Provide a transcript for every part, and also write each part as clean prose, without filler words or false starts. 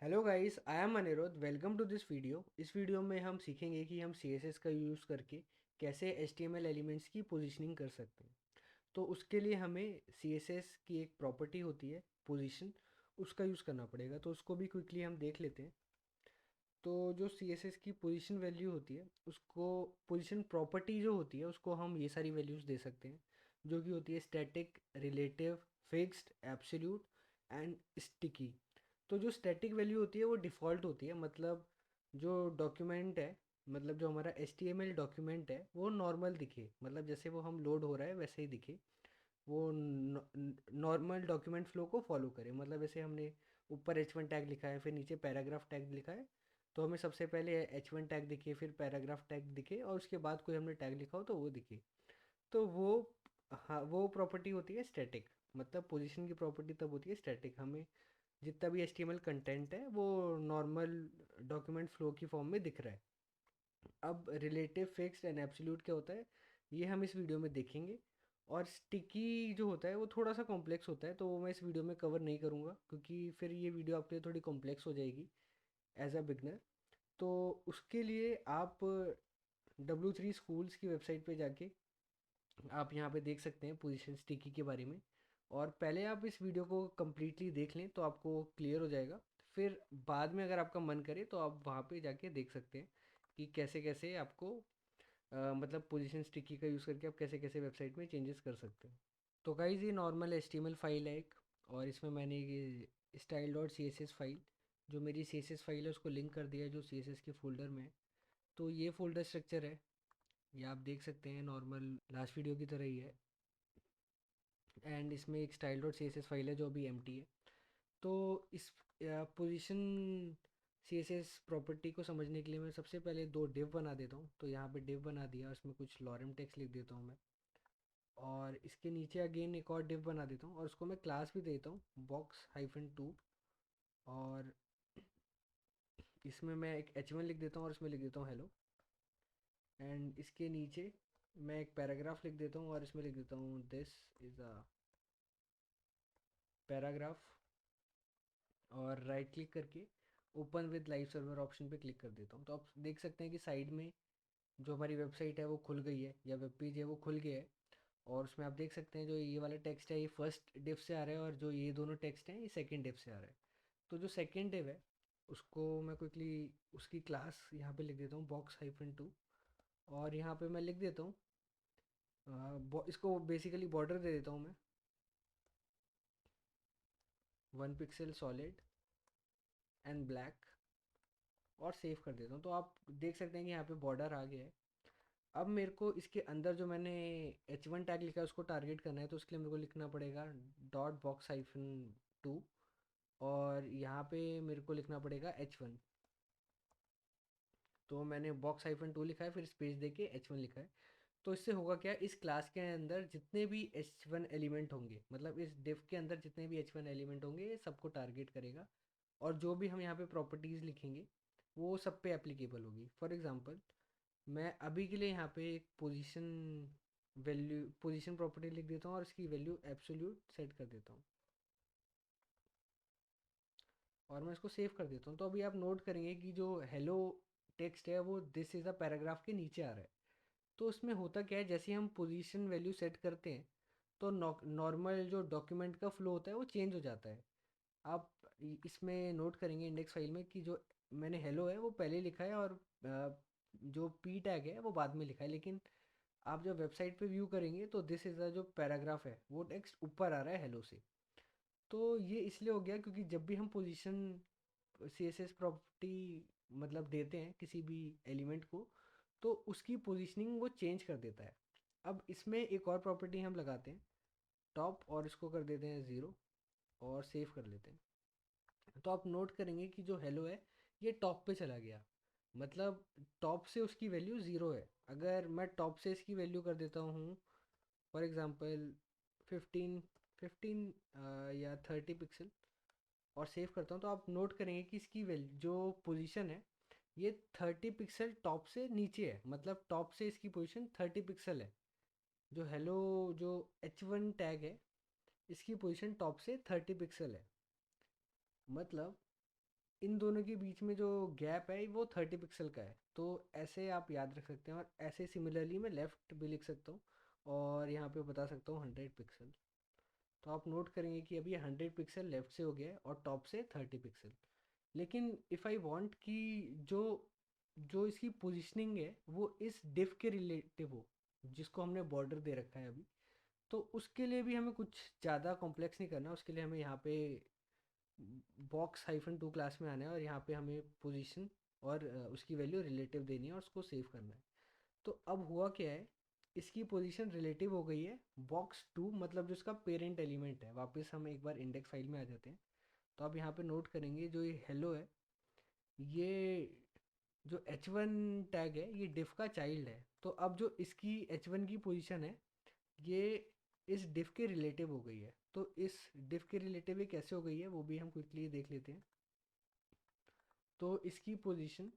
Hello guys, I am Aniruddh. Welcome to this video. इस video में हम सीखेंगे कि हम CSS का यूज़ करके कैसे HTML एलिमेंट्स की पोजीशनिंग कर सकते हैं। तो उसके लिए हमें CSS की एक प्रॉपर्टी होती है पोजीशन, उसका यूज़ करना पड़ेगा। तो उसको भी क्विकली हम देख लेते हैं। तो जो CSS की पोजीशन वैल्यू होती है, उसको पोजीशन प्रॉपर्टी जो होती है उसको हम ये सारी वैल्यूज़ दे सकते हैं, जो कि होती है static, relative, fixed, absolute and sticky. तो जो स्टैटिक वैल्यू होती है वो डिफ़ॉल्ट होती है, मतलब जो डॉक्यूमेंट है, मतलब जो हमारा HTML डॉक्यूमेंट है वो नॉर्मल दिखे, मतलब जैसे वो हम लोड हो रहा है वैसे ही दिखे। वो नॉर्मल डॉक्यूमेंट फ्लो को फॉलो करे, मतलब जैसे हमने ऊपर H1 टैग लिखा है, फिर नीचे पैराग्राफ टैग लिखा है, तो हमें सबसे पहले H1 टैग दिखे, फिर पैराग्राफ टैग दिखे, और उसके बाद कोई हमने टैग लिखा हो तो वो दिखे। तो वो, हाँ, वो प्रॉपर्टी होती है स्टैटिक। मतलब पोजीशन की प्रॉपर्टी तब होती है स्टैटिक, हमें जितना भी HTML कंटेंट है वो नॉर्मल डॉक्यूमेंट फ्लो की फॉर्म में दिख रहा है। अब रिलेटिव, फिक्स्ड एंड एब्सोल्यूट क्या होता है, ये हम इस वीडियो में देखेंगे। और स्टिकी जो होता है वो थोड़ा सा कॉम्प्लेक्स होता है, तो वो मैं इस वीडियो में कवर नहीं करूँगा, क्योंकि फिर ये वीडियो आपके लिए थोड़ी कॉम्प्लेक्स हो जाएगी एज अ बिगनर। तो उसके लिए आप W3 स्कूल्स की वेबसाइट पे जाके आप यहाँ पे देख सकते हैं पोजीशन स्टिकी के बारे में। और पहले आप इस वीडियो को कम्प्लीटली देख लें तो आपको क्लियर हो जाएगा। फिर बाद में अगर आपका मन करे तो आप वहाँ पे जाके देख सकते हैं कि कैसे कैसे आपको मतलब पोजीशन स्टिकी का यूज़ करके आप कैसे कैसे वेबसाइट में चेंजेस कर सकते हैं। तो गाइज़, ये नॉर्मल HTML फाइल है एक, और इसमें मैंने ये स्टाइल डॉट CSS फाइल, जो मेरी CSS फाइल है उसको लिंक कर दिया है जो CSS के फोल्डर में है। तो ये फोल्डर स्ट्रक्चर है, ये आप देख सकते हैं नॉर्मल लास्ट वीडियो की तरह ही है। एंड इसमें एक स्टाइल डॉट CSS फाइल है जो अभी एम्प्टी है। तो इस पोजीशन CSS प्रॉपर्टी को समझने के लिए मैं सबसे पहले दो डिव बना देता हूँ। तो यहाँ पे डिव बना दिया, उसमें कुछ लॉरम टेक्स्ट लिख देता हूँ मैं, और इसके नीचे अगेन एक और डिव बना देता हूँ, और उसको मैं क्लास भी देता हूँ box-2। और इसमें मैं एक H1 लिख देता हूँ और इसमें लिख देता हूँ हेलो। एंड इसके नीचे मैं एक पैराग्राफ लिख देता हूँ और इसमें लिख देता हूँ दिस इज़ अ पैराग्राफ। और राइट क्लिक करके open with live server option पे क्लिक कर देता हूँ, तो आप देख सकते हैं कि साइड में जो हमारी वेबसाइट है वो खुल गई है, या वेब पेज है वो खुल गया है। और उसमें आप देख सकते हैं जो ये वाला टेक्स्ट है ये फर्स्ट डिव से आ रहा है, और जो ये दोनों टेक्स्ट हैं ये सेकंड डिव से आ रहा है। तो जो सेकंड डिव है उसको मैं क्विकली उसकी क्लास यहाँ पे लिख देता हूँ box-2। और यहाँ पे मैं लिख देता हूँ इसको बेसिकली बॉर्डर दे देता हूँ मैं 1 पिक्सल सॉलिड एंड ब्लैक, और सेव कर देता हूँ। तो आप देख सकते हैं कि यहाँ पे बॉर्डर आ गया है। अब मेरे को इसके अंदर जो मैंने H1 टैग लिखा है उसको टारगेट करना है, तो उसके लिए मेरे को लिखना पड़ेगा .box-2। और यहाँ पे मेरे को लिखना पड़ेगा H1। तो मैंने box-2 लिखा है, फिर स्पेस दे के H1 लिखा है। तो इससे होगा क्या, इस क्लास के अंदर जितने भी H1 एलिमेंट होंगे, मतलब इस डिव के अंदर जितने भी H1 एलिमेंट होंगे ये सबको टारगेट करेगा। और जो भी हम यहाँ पे प्रॉपर्टीज़ लिखेंगे वो सब पे एप्लीकेबल होगी। फॉर एग्जांपल, मैं अभी के लिए यहाँ पे एक पोजीशन प्रॉपर्टी लिख देता हूँ और इसकी वैल्यू एब्सोल्यूट सेट कर देता हूँ, और मैं इसको सेव कर देता हूँ। तो अभी आप नोट करेंगे कि जो हेलो टेक्स्ट है वो दिस इज़ अ पैराग्राफ के नीचे आ रहा है। तो उसमें होता क्या है, जैसे हम पोजीशन वैल्यू सेट करते हैं तो नॉर्मल जो डॉक्यूमेंट का फ्लो होता है वो चेंज हो जाता है। आप इसमें नोट करेंगे इंडेक्स फाइल में कि जो मैंने हेलो है वो पहले लिखा है, और जो पी टैग है वो बाद में लिखा है। लेकिन आप जब वेबसाइट पे व्यू करेंगे तो दिस इज़ द जो पैराग्राफ है वो टेक्स्ट ऊपर आ रहा है हेलो से। तो ये इसलिए हो गया क्योंकि जब भी हम पोजीशन CSS प्रॉपर्टी मतलब देते हैं किसी भी एलिमेंट को, तो उसकी पोजीशनिंग वो चेंज कर देता है। अब इसमें एक और प्रॉपर्टी हम लगाते हैं टॉप, और इसको कर देते हैं 0, और सेव कर लेते हैं। तो आप नोट करेंगे कि जो हेलो है ये टॉप पे चला गया, मतलब टॉप से उसकी वैल्यू 0 है। अगर मैं टॉप से इसकी वैल्यू कर देता हूँ फॉर एग्ज़ाम्पल 15 15 या 30 पिक्सल, और सेव करता हूँ, तो आप नोट करेंगे कि इसकी वैल्यू जो पोजीशन है ये 30 पिक्सल टॉप से नीचे है, मतलब टॉप से इसकी पोजीशन 30 पिक्सल है। जो हेलो जो H1 टैग है इसकी पोजीशन टॉप से 30 पिक्सल है। मतलब इन दोनों के बीच में जो गैप है वो 30 पिक्सल का है। तो ऐसे आप याद रख सकते हैं, और ऐसे सिमिलरली मैं लेफ़्ट भी लिख सकता हूँ और यहाँ पे बता सकता हूँ 100 पिक्सल। तो आप नोट करेंगे कि अभी 100 पिक्सल लेफ़्ट से हो गया है और टॉप से 30 पिक्सल। लेकिन इफ़ आई वांट कि जो जो इसकी पोजीशनिंग है वो इस डिफ के रिलेटिव हो, जिसको हमने बॉर्डर दे रखा है अभी, तो उसके लिए भी हमें कुछ ज़्यादा कॉम्प्लेक्स नहीं करना। उसके लिए हमें यहाँ पे box-2 क्लास में आना है और यहाँ पे हमें पोजीशन और उसकी वैल्यू रिलेटिव देनी है और उसको सेव करना है। तो अब हुआ क्या है, इसकी पोजीशन रिलेटिव हो गई है box 2, मतलब जो इसका पेरेंट एलिमेंट है। वापस हम एक बार इंडेक्स फाइल में आ जाते हैं। तो आप यहाँ पे नोट करेंगे जो ये हेलो है, ये जो h1 टैग है ये डिफ का चाइल्ड है। तो अब जो इसकी h1 की पोजीशन है ये इस डिफ के रिलेटिव हो गई है। तो इस डिफ के रिलेटिव ये कैसे हो गई है वो भी हम क्विकली देख लेते हैं। तो इसकी पोजीशन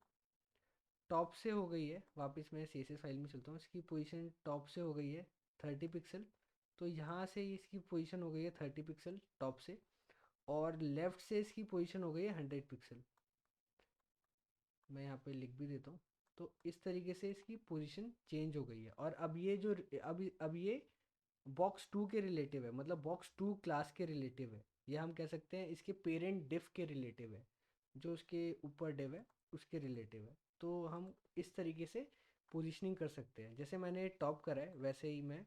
टॉप से हो गई है, वापस मैं CSS फाइल में चलता हूँ, इसकी पोजीशन टॉप से हो गई है 30 पिक्सल। तो यहाँ से इसकी पोजीशन हो गई है 30 पिक्सल टॉप से, और लेफ़्ट से इसकी पोजीशन हो गई है 100 पिक्सल। मैं यहाँ पे लिख भी देता हूँ। तो इस तरीके से इसकी पोजीशन चेंज हो गई है। और अब ये जो अब ये box 2 के रिलेटिव है, मतलब box 2 क्लास के रिलेटिव है। या हम कह सकते हैं इसके पेरेंट डिफ के रिलेटिव है, जो उसके ऊपर डिव है उसके रिलेटिव है। तो हम इस तरीके से पोजीशनिंग कर सकते हैं। जैसे मैंने टॉप करा है वैसे ही मैं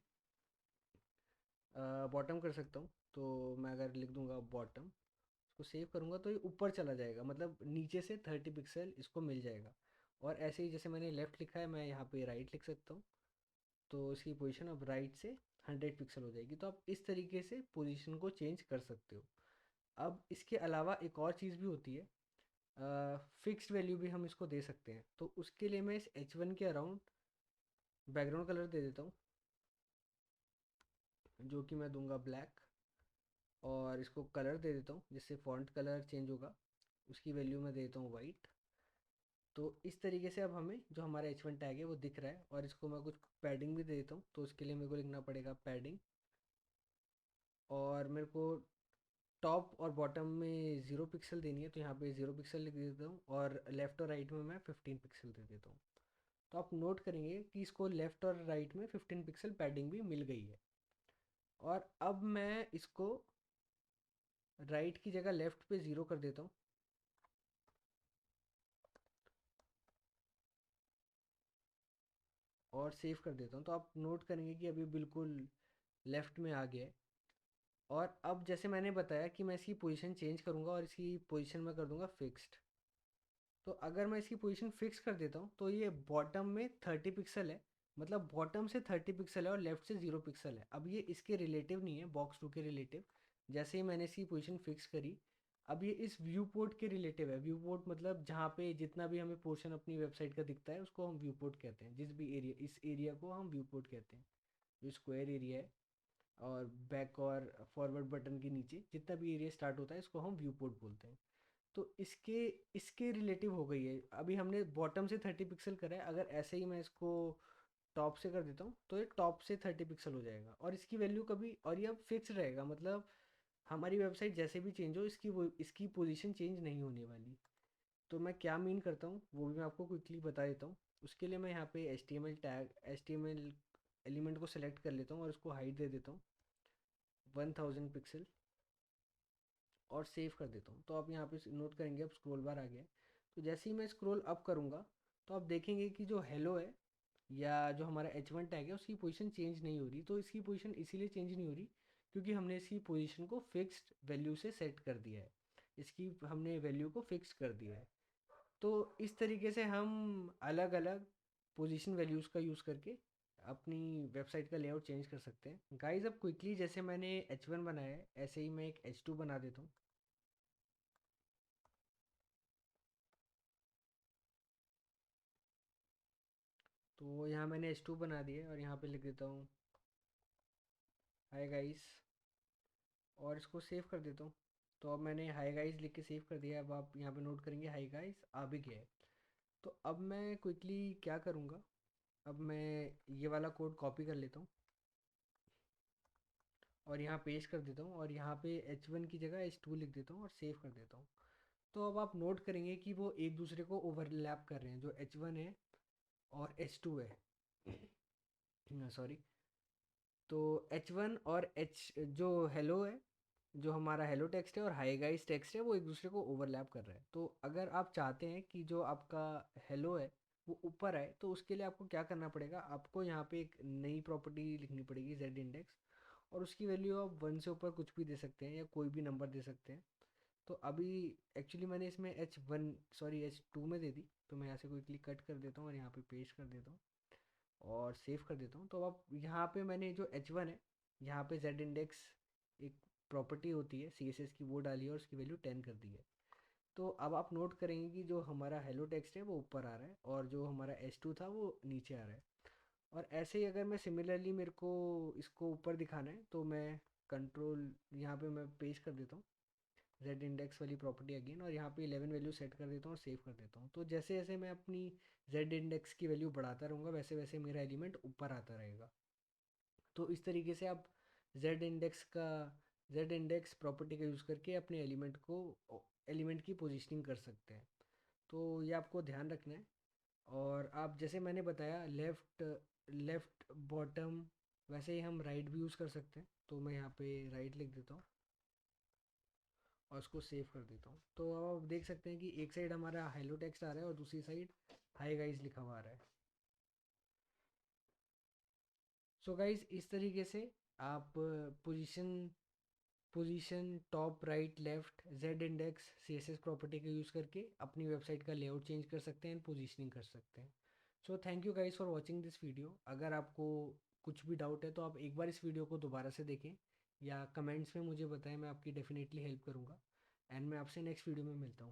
बॉटम कर सकता हूँ। तो मैं अगर लिख दूंगा बॉटम, इसको सेव करूँगा तो ये ऊपर चला जाएगा, मतलब नीचे से 30 पिक्सल इसको मिल जाएगा। और ऐसे ही जैसे मैंने लेफ़्ट लिखा है मैं यहाँ पे राइट लिख सकता हूँ। तो इसकी पोजीशन अब राइट से 100 पिक्सल हो जाएगी। तो आप इस तरीके से पोजीशन को चेंज कर सकते हो। अब इसके अलावा एक और चीज़ भी होती है, फिक्स्ड वैल्यू भी हम इसको दे सकते हैं। तो उसके लिए मैं इस h1 के अराउंड बैकग्राउंड कलर दे देता हूँ, जो कि मैं दूंगा ब्लैक। और इसको कलर दे देता हूँ जिससे फॉन्ट कलर चेंज होगा, उसकी वैल्यू मैं दे देता हूँ वाइट। तो इस तरीके से अब हमें जो हमारा h1 टैग है वो दिख रहा है। और इसको मैं कुछ पैडिंग भी दे देता हूँ। तो उसके लिए मेरे को लिखना पड़ेगा पैडिंग, और मेरे को टॉप और बॉटम में 0 पिक्सल देनी है। तो यहाँ पे 0 पिक्सल लिख देता हूँ, और लेफ़्ट और राइट में मैं 15 पिक्सल दे देता हूँ। तो आप नोट करेंगे कि इसको लेफ़्ट और राइट में 15 पिक्सल पैडिंग भी मिल गई है। और अब मैं इसको राइट की जगह लेफ़्ट पे 0 कर देता हूँ और सेव कर देता हूँ। तो आप नोट करेंगे कि अभी बिल्कुल लेफ़्ट में आ गया है। और अब जैसे मैंने बताया कि मैं इसकी पोजीशन चेंज करूँगा और इसकी पोजीशन मैं कर दूँगा फिक्स्ड। तो अगर मैं इसकी पोजीशन फिक्स कर देता हूँ तो ये बॉटम में 30 पिक्सल है, मतलब बॉटम से 30 पिक्सल है और लेफ्ट से 0 पिक्सल है। अब ये इसके रिलेटिव नहीं है, box 2 के रिलेटिव। जैसे ही मैंने इसकी पोजीशन फिक्स करी, अब ये इस व्यू पोर्ट के रिलेटिव है। व्यू पोर्ट मतलब जहाँ पे जितना भी हमें पोर्शन अपनी वेबसाइट का दिखता है उसको हम व्यू पोर्ट कहते हैं। जिस भी एरिया, इस एरिया को हम व्यू पोर्ट कहते हैं, जो स्क्वायर एरिया है। और बैक और फॉरवर्ड बटन के नीचे जितना भी एरिया स्टार्ट होता है इसको हम व्यू पोर्ट बोलते हैं। तो इसके इसके रिलेटिव हो गई है। अभी हमने बॉटम से 30 पिक्सल करा है, अगर ऐसे ही मैं इसको टॉप से कर देता हूँ तो ये टॉप से 30 पिक्सल हो जाएगा। और इसकी वैल्यू कभी, और ये अब फिक्स रहेगा, मतलब हमारी वेबसाइट जैसे भी चेंज हो इसकी पोजीशन चेंज नहीं होने वाली। तो मैं क्या मीन करता हूँ वो भी मैं आपको क्विकली बता देता हूँ। उसके लिए मैं यहाँ पे H T M L element को सेलेक्ट कर लेता हूँ और उसको हाइट दे देता हूँ 1000 पिक्सल, और सेव कर देता हूँ। तो आप यहाँ पे नोट करेंगे अब स्क्रॉल बार आ गया है। तो जैसे ही मैं स्क्रॉल अप करूँगा तो आप देखेंगे कि जो हेलो है या जो हमारा h1 टैग है उसकी पोजीशन चेंज नहीं हो रही। तो इसकी पोजीशन इसीलिए चेंज नहीं हो रही क्योंकि हमने इसकी पोजीशन को फिक्स्ड वैल्यू से सेट कर दिया है। इसकी हमने वैल्यू को फिक्स कर दिया है। तो इस तरीके से हम अलग अलग पोजीशन वैल्यूज़ का यूज़ करके अपनी वेबसाइट का लेआउट चेंज कर सकते हैं। गाइस अब क्विकली जैसे मैंने h1 बनाया है ऐसे ही मैं एक h2 बना देता हूँ। तो यहाँ मैंने H2 बना दिया है और यहाँ पे लिख देता हूँ हाय गाइस, और इसको सेव कर देता हूँ। तो अब मैंने हाय गाइस लिख के सेव कर दिया है। अब आप यहाँ पे नोट करेंगे हाय गाइस आ भी गया है। तो अब मैं क्विकली क्या करूँगा, अब मैं ये वाला कोड कॉपी कर लेता हूँ और यहाँ पेस्ट कर देता हूँ, और यहाँ पे H1 की जगह H2 लिख देता हूँ और सेव कर देता हूँ। तो अब आप नोट करेंगे कि वो एक दूसरे को ओवरलैप कर रहे हैं, जो H1 है और H2 है। सॉरी। तो H1 और H जो हेलो है, जो हमारा हेलो टेक्स्ट है और हाय गाइस टेक्स्ट है, वो एक दूसरे को ओवरलैप कर रहा है। तो अगर आप चाहते हैं कि जो आपका हेलो है वो ऊपर आए, तो उसके लिए आपको क्या करना पड़ेगा, आपको यहाँ पे एक नई प्रॉपर्टी लिखनी पड़ेगी z इंडेक्स, और उसकी वैल्यू आप 1 से ऊपर कुछ भी दे सकते हैं या कोई भी नंबर दे सकते हैं। तो अभी एक्चुअली मैंने इसमें H2 में दे दी, तो मैं यहाँ से क्विकली कट कर देता हूँ और यहाँ पे पेस्ट कर देता हूँ और सेव कर देता हूँ। तो अब यहाँ पे मैंने जो H1 है, यहाँ पे z इंडेक्स एक प्रॉपर्टी होती है CSS की, वो डाली है और उसकी वैल्यू 10 कर दी है। तो अब आप नोट करेंगे कि जो हमारा हेलो टेक्स्ट है वो ऊपर आ रहा है और जो हमारा H2 था वो नीचे आ रहा है। और ऐसे ही अगर मैं सिमिलरली, मेरे को इसको ऊपर दिखाना है, तो मैं कंट्रोल यहाँ पे मैं पेस्ट कर देता हूँ z इंडेक्स वाली प्रॉपर्टी अगेन, और यहाँ पे 11 वैल्यू सेट कर देता हूँ और सेव कर देता हूँ। तो जैसे जैसे मैं अपनी z इंडेक्स की वैल्यू बढ़ाता रहूँगा, वैसे वैसे मेरा एलिमेंट ऊपर आता रहेगा। तो इस तरीके से आप z इंडेक्स प्रॉपर्टी का यूज़ करके अपने एलिमेंट की पोजीशनिंग कर सकते हैं। तो ये आपको ध्यान रखना है। और आप जैसे मैंने बताया, लेफ़्ट लेफ़्ट बॉटम, वैसे ही हम राइट भी यूज़ कर सकते हैं। तो मैं यहाँ पे राइट लिख देता हूँ और उसको सेव कर देता हूँ। तो अब आप देख सकते हैं कि एक साइड हमारा हेलो टेक्स्ट आ रहा है और दूसरी साइड हाय गाइस लिखा हुआ आ रहा है। सो गाइस, इस तरीके से आप position position top right left Z index CSS property का यूज़ करके अपनी वेबसाइट का लेआउट चेंज कर सकते हैं, पोजीशनिंग कर सकते हैं। So thank you guys for watching this video. अगर आपको कुछ भी डाउट है तो आप एक बार इस वीडियो को दोबारा से देखें या कमेंट्स में मुझे बताएं, मैं आपकी डेफिनेटली हेल्प करूँगा। एंड मैं आपसे नेक्स्ट वीडियो में मिलता हूँ।